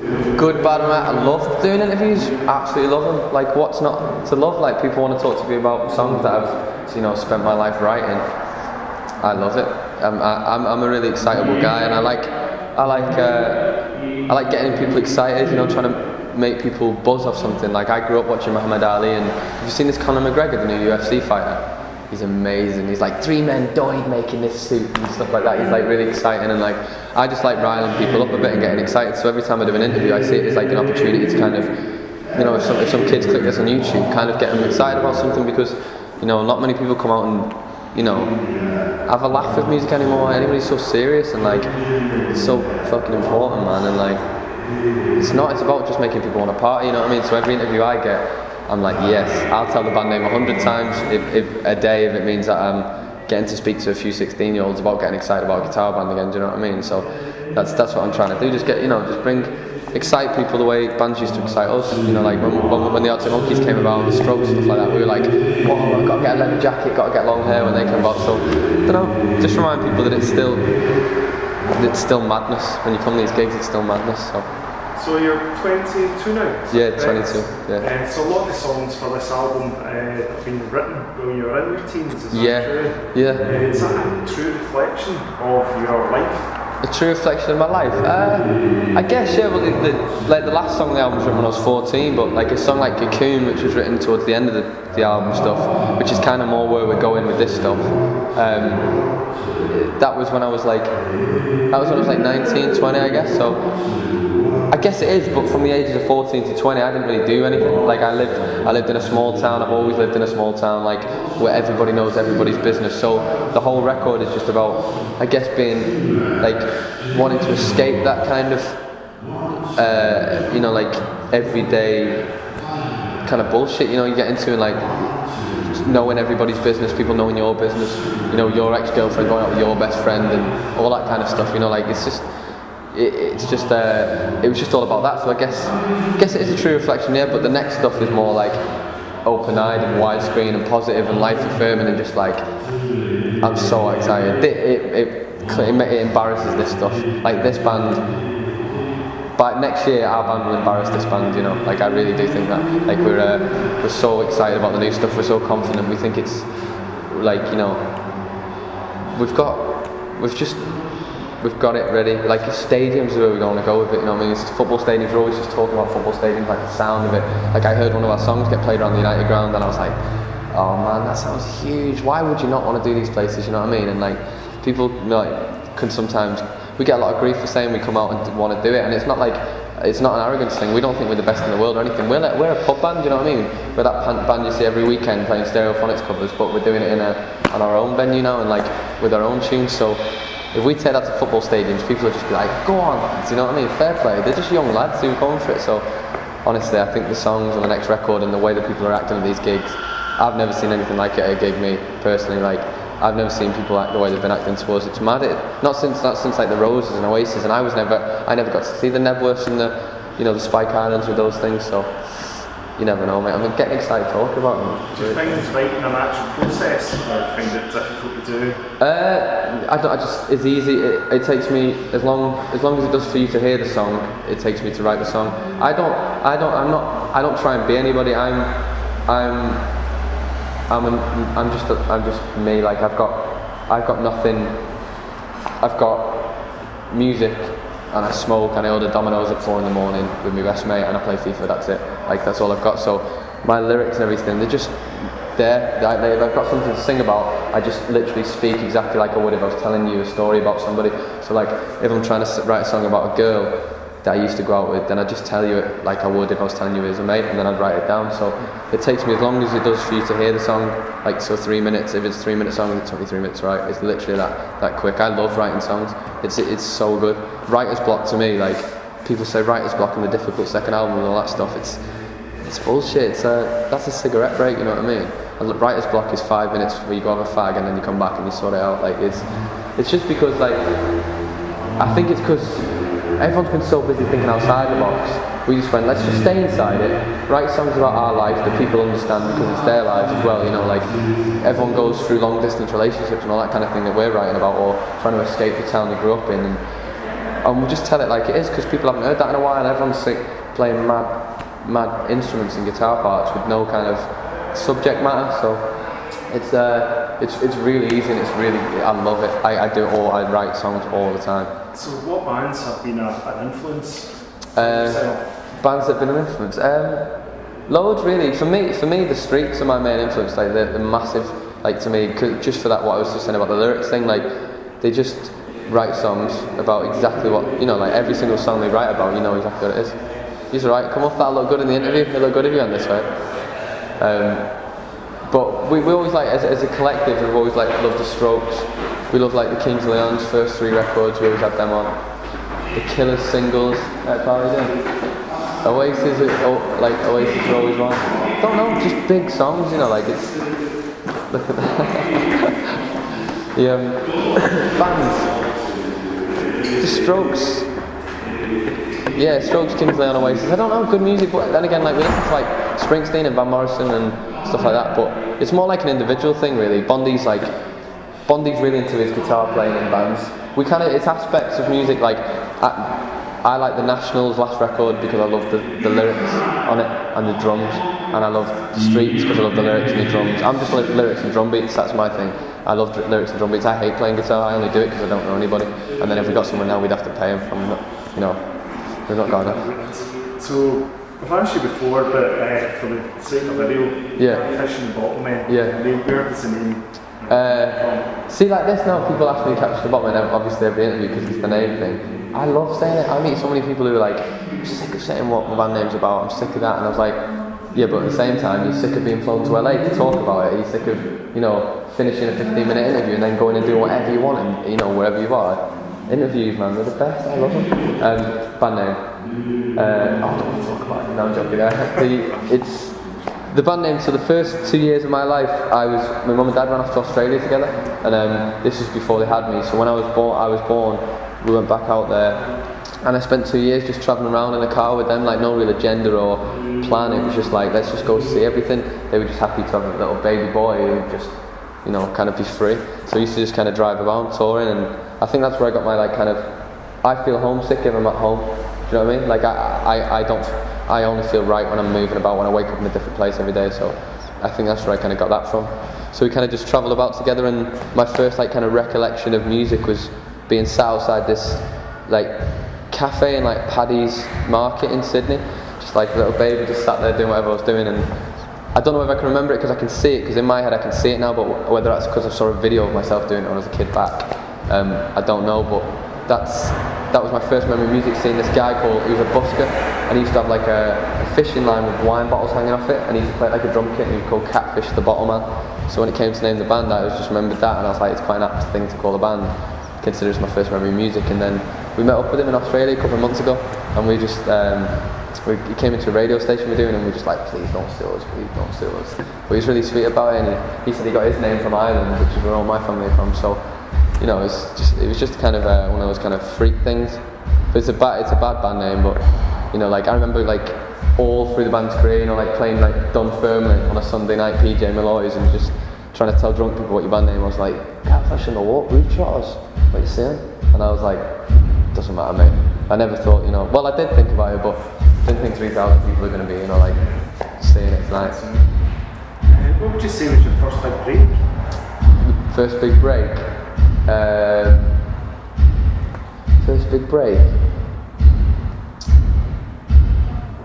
Good, bad, and right. I love doing interviews. Absolutely love them. Like, what's not to love? Like, people want to talk to me about songs that I've, spent my life writing. I love it. I'm a really excitable guy, and I like getting people excited. Trying to make people buzz off something. Like, I grew up watching Muhammad Ali, and have you seen this Conor McGregor, the new UFC fighter? He's amazing. He's like 3 men died making this suit and stuff like that. He's like really exciting, and like I just like riling people up a bit and getting excited. So every time I do an interview, I see it as like an opportunity to kind of, if some kids click this on YouTube, kind of get them excited about something, because not many people come out and have a laugh with music anymore. Everybody's so serious, and like it's so fucking important, man. And like it's about just making people want to party. You know what I mean? So every interview I get, I'm like, yes, I'll tell the band name 100 times if a day if it means that I'm getting to speak to a few 16-year-olds about getting excited about a guitar band again. Do you know what I mean? So that's what I'm trying to do. Just excite people the way bands used to excite us. Like when the Arctic Monkeys came about, the Strokes, stuff like that, we were like, whoa, I've got to get a leather jacket, got to get long hair when they came about. So just remind people that it's still madness. When you come to these gigs, it's still madness. So you're 22 now? Yeah, 22. Yeah. So a lot of the songs for this album have been written when you were in your teens. Is that true? Yeah. Is that a true reflection of your life? A true reflection of my life? I guess, yeah. Well, the last song on the album was written when I was 14, but like a song like Cocoon, which was written towards the end of the album stuff, which is kind of more where we're going with this stuff. That was when I was like 19, 20, I guess. So I guess it is, but from the ages of 14 to 20, I didn't really do anything. Like I lived in a small town. I've always lived in a small town, like where everybody knows everybody's business. So the whole record is just about, I guess, being like wanting to escape that kind of, like everyday kind of bullshit. You get into, and like just knowing everybody's business, people knowing your business. Your ex-girlfriend going out with your best friend and all that kind of stuff. Like it's just. It was just all about that. So I guess it is a true reflection, yeah. But the next stuff is more like open-eyed and widescreen and positive and life-affirming, and just like I'm so excited. It embarrasses this stuff. Like this band, by next year our band will embarrass this band. Like I really do think that. Like we're so excited about the new stuff. We're so confident. We think it's like we've got it ready. Like stadiums is where we don't want to go with it. It's football stadiums. We're always just talking about football stadiums, like the sound of it. Like I heard one of our songs get played around the United ground, and I was like, oh man, that sounds huge. Why would you not want to do these places? You know what I mean? And like people can sometimes, we get a lot of grief for saying we come out and want to do it, and it's not an arrogance thing. We don't think we're the best in the world or anything. We're a pub band, you know what I mean? We're that band you see every weekend playing Stereophonics covers, but we're doing it on our own venue now, and like with our own tunes. So if we take that to football stadiums, people will just be like, go on lads, you know what I mean? Fair play. They're just young lads who are going for it. So honestly, I think the songs on the next record and the way that people are acting at these gigs, I've never seen anything like it at a gig, me personally. Like I've never seen people act the way they've been acting towards it. It's mad. Not since like the Roses and Oasis, and I never got to see the Nebworths and the Spike Islands with those things. So you never know, mate. I'm getting excited talking about them. Do you find writing an actual process, or find it difficult to do? It's easy. It takes me as long as it does for you to hear the song. It takes me to write the song. I don't try and be anybody. I'm just me. Like I've got nothing. I've got music, and I smoke, and I order Domino's at 4 a.m. with my best mate, and I play FIFA. That's it. Like that's all I've got. So my lyrics and everything, they're just there. If I've got something to sing about, I just literally speak exactly like I would if I was telling you a story about somebody. So like if I'm trying to write a song about a girl that I used to go out with, then I'd just tell you it like I would if I was telling you as a mate, and then I'd write it down. So it takes me as long as it does for you to hear the song. Like so 3 minutes. If it's a 3-minute song, it took me 3 minutes to write. It's literally that quick. I love writing songs. It's so good. Writer's block to me, like people say writer's block and the difficult second album and all that stuff. It's bullshit. That's a cigarette break. You know what I mean? A writer's block is 5 minutes where you go have a fag and then you come back and you sort it out. Like it's just because like I think it's because everyone's been so busy thinking outside the box. We just went, let's just stay inside it, write songs about our life that people understand because it's their lives as well. Like everyone goes through long distance relationships and all that kind of thing that we're writing about, or trying to escape the town they grew up in. And and we just tell it like it is, because people haven't heard that in a while, and everyone's playing mad instruments and guitar parts with no kind of subject matter. So it's really easy, and it's really, I love it. I do it all. I write songs all the time. So what bands have been an influence? Bands that have been an influence. Loads really. For me, the Streets are my main influence. Like the massive, like to me, just for that, what I was just saying about the lyrics thing. Like they just write songs about exactly what, you know, like every single song they write about, you know exactly what it is. He's right. Come off, that'll look good in the interview. It'll look good if you end this way. But we always like, as a collective, we've always like loved the Strokes. We love like the Kings of Leon's first 3 records. We always had them on. The Killers singles. Oasis, like Oasis are always one. Don't know, just big songs, you know, like it's. Look at that. The bands. The Strokes. Yeah, Strokes, Kings of Leon, Oasis. I don't know, good music, but then again, like we listen to like Springsteen and Van Morrison and stuff like that. But it's more like an individual thing, really. Bondi's really into his guitar playing in bands. It's aspects of music like. I like the Nationals' last record because I love the lyrics on it and the drums, and I love the Streets because I love the lyrics and the drums. I'm just like lyrics and drum beats, that's my thing. I love lyrics and drum beats. I hate playing guitar, I only do it because I don't know anybody. And then if we got someone now, we'd have to pay him from, you know, we've not got enough. So, I've asked you before, but for the sake of video, Catfish and Bottlemen, where does the name see, like this now, people ask me to Catfish and Bottlemen, obviously every interview because it's the name thing. I love saying it. I meet so many people who are like, I'm sick of saying what my band name's about, I'm sick of that, and I was like, yeah, but at the same time, you're sick of being flown to LA to talk about it, you're sick of, you know, finishing a 15-minute interview and then going and doing whatever you want, and, you know, wherever you are. Interviews, man, they're the best, I love them. Band name. I don't want to talk about it, no, I'm joking. It's the band name. So the first 2 years of my life, my mum and dad ran off to Australia together, and this was before they had me, so when I was born, we went back out there, and I spent 2 years just travelling around in a car with them, like no real agenda or plan. It was just like, let's just go see everything. They were just happy to have a little baby boy who would just, you know, kind of be free. So I used to just kind of drive around touring, and I think that's where I got my like kind of, I feel homesick if I'm at home. Do you know what I mean? Like I only feel right when I'm moving about, when I wake up in a different place every day. So I think that's where I kind of got that from. So we kind of just travelled about together, and my first like kind of recollection of music was being sat outside this like cafe in like Paddy's Market in Sydney, just like a little baby just sat there doing whatever I was doing. And I don't know if I can remember it because I can see it, because in my head I can see it now, but whether that's because I saw a video of myself doing it when I was a kid back, I don't know. But that was my first memory of music, seeing this guy he was a busker, and he used to have like a fishing line with wine bottles hanging off it, and he used to play like a drum kit, and he was called Catfish the Bottlemen. So when it came to name the band, I just remembered that, and I was like, it's quite an apt thing to call a band, considers my first memory of music. And then we met up with him in Australia a couple of months ago, and we just he came into a radio station we're doing, and we were just like, please don't sue us, please don't sue us. But he was really sweet about it, and he said he got his name from Ireland, which is where all my family are from. So, you know, it was just kind of one of those kind of freak things. But it's a bad band name. But you know, like I remember like all through the band's career, you know, like playing like Dunfermline on a Sunday night, PJ Malloy's, and just trying to tell drunk people what your band name was. Like, Catfish and the what? Globetrotters? What you saying? And I was like, doesn't matter, mate. I never thought, you know, well, I did think about it, but didn't think 3,000 people are going to be, you know, like saying it tonight. What would you say was your first big break? First big break. First big break.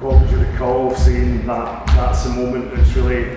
What would you recall of saying that's a moment that's really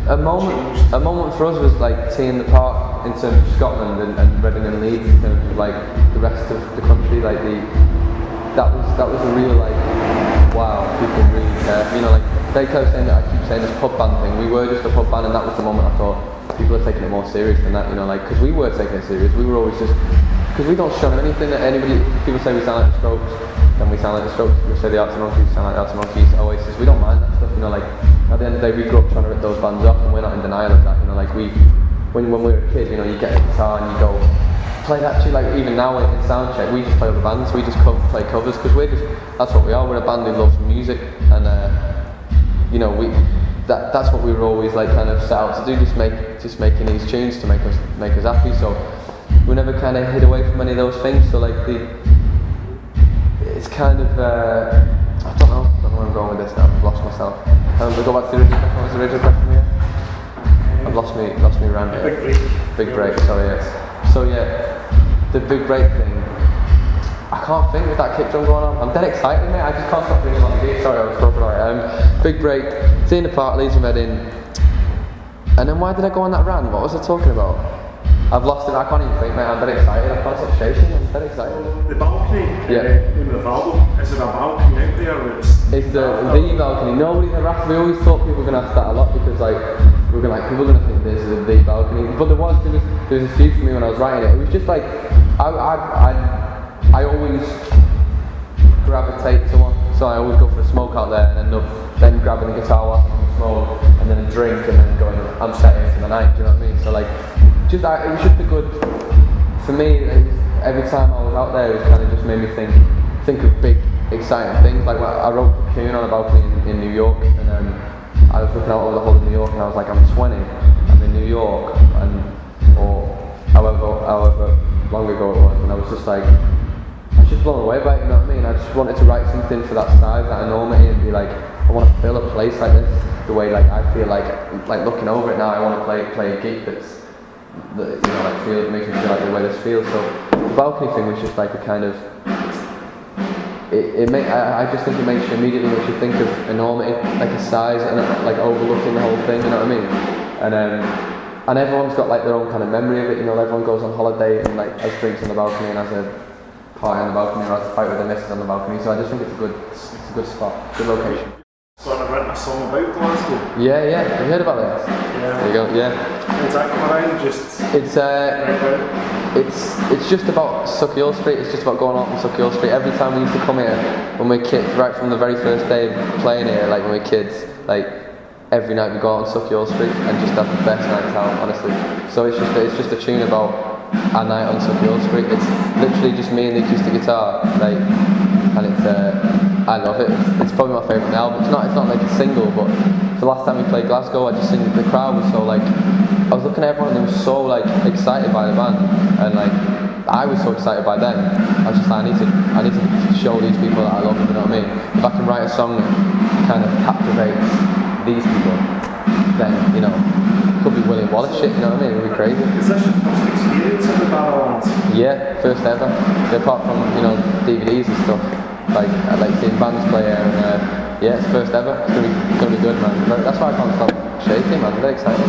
a moment for us was like Tea in the Park in terms of Scotland and Reading and Leeds in terms of like the rest of the country. Like that was a real like, wow, people really care. You know, like they kept saying that, I keep saying this pub band thing. We were just a pub band, and that was the moment I thought people are taking it more serious than that. You know, like because we were taking it serious. We were always just, because we don't show anything that anybody. People say we sound like the Strokes, then we sound like the Strokes. We say the Arctic Monkeys, sound like the Arctic Monkeys, Oasis. We don't mind that stuff. You know, like at the end of the day, we grew up trying to rip those bands off, and we're not in denial of that. You know, like when we were a kid, you know, you get a guitar and you go play that tune. Like even now in soundcheck, we just play other bands. We just play covers because that's what we are. We're a band who loves music, and you know, that's what we were always like kind of set out to do. Just making these tunes to make us happy. So we never kind of hid away from any of those things. So like it's kind of, I don't know where I'm going with this now, I've lost myself. We go back to the original question, what was the original question here? I've lost me around here. Big break, sorry, yes. So yeah, the big break thing, I can't think with that kick drum going on. I'm dead excited, mate, I just can't stop thinking on the beat. Sorry, I was talking about it. Big break, seeing the part, leads from Reading. And then why did I go on that rant? What was I talking about? I've lost it, I can't even think, mate, I'm very excited, I can't stop shaking, I'm very excited. The balcony, in the album, is there a balcony out there? It's the balcony, nobody ever asked, we always thought people were going to ask that a lot because like, we were going to people are going to think this is the balcony, but there was a few for me when I was writing it, it was just like, I always gravitate to one, so I always go for a smoke out there and end up then grabbing the guitar whilst I'm smoke, and then a drink, and then going, I'm setting it for the night, do you know what I mean? So like, it was just a good, for me, every time I was out there, it kind of just made me think of big, exciting things. Like I wrote a tune on a balcony in New York, and I was looking out over the whole of New York, and I was like, I'm 20, I'm in New York, or however long ago it was, and I was just like, I was just blown away by it, you know what I mean? I just wanted to write something for that size, that enormity, and be like, I want to fill a place like this, the way like I feel like looking over it now, I want to play a gig that's, makes me feel like the way this feels. So the balcony thing was just like a kind of, I just think it immediately makes you think of enormity, like a size and like overlooking the whole thing, you know what I mean? And everyone's got like their own kind of memory of it, you know, everyone goes on holiday and like has drinks on the balcony and has a party on the balcony or has a fight with their missus on the balcony, so I just think it's a good spot, good location. So I've written a song about Glasgow. Yeah, have you heard about this? Yeah. There you go, yeah. Is that come around It's just about Suckiall Street, it's just about going out on Suckiall Street. Every time we used to come here, when we were kids, right from the very first day of playing here, like when we were kids, like every night we go out on Suckiall Street and just have the best nights out, honestly. So it's just a tune about a night on Suckiall Street. It's literally just me and the acoustic guitar, like, and I love it. It's probably my favourite album. It's not like a single, but the last time we played Glasgow, I just think the crowd was so like, I was looking at everyone and they were so like excited by the band, and like I was so excited by them. I was just like, I need to show these people that I love them, you know what I mean? If I can write a song that kind of captivates these people, then, you know, it could be William Wallace shit, you know what I mean? It would be crazy. Is this your first experience of the Barrowlands? Yeah, first ever. Apart from, you know, DVDs and stuff. Like, I like seeing bands play here, and yeah, it's first ever. It's gonna be good, man. That's why I can't stop shaking, man. I'm very excited.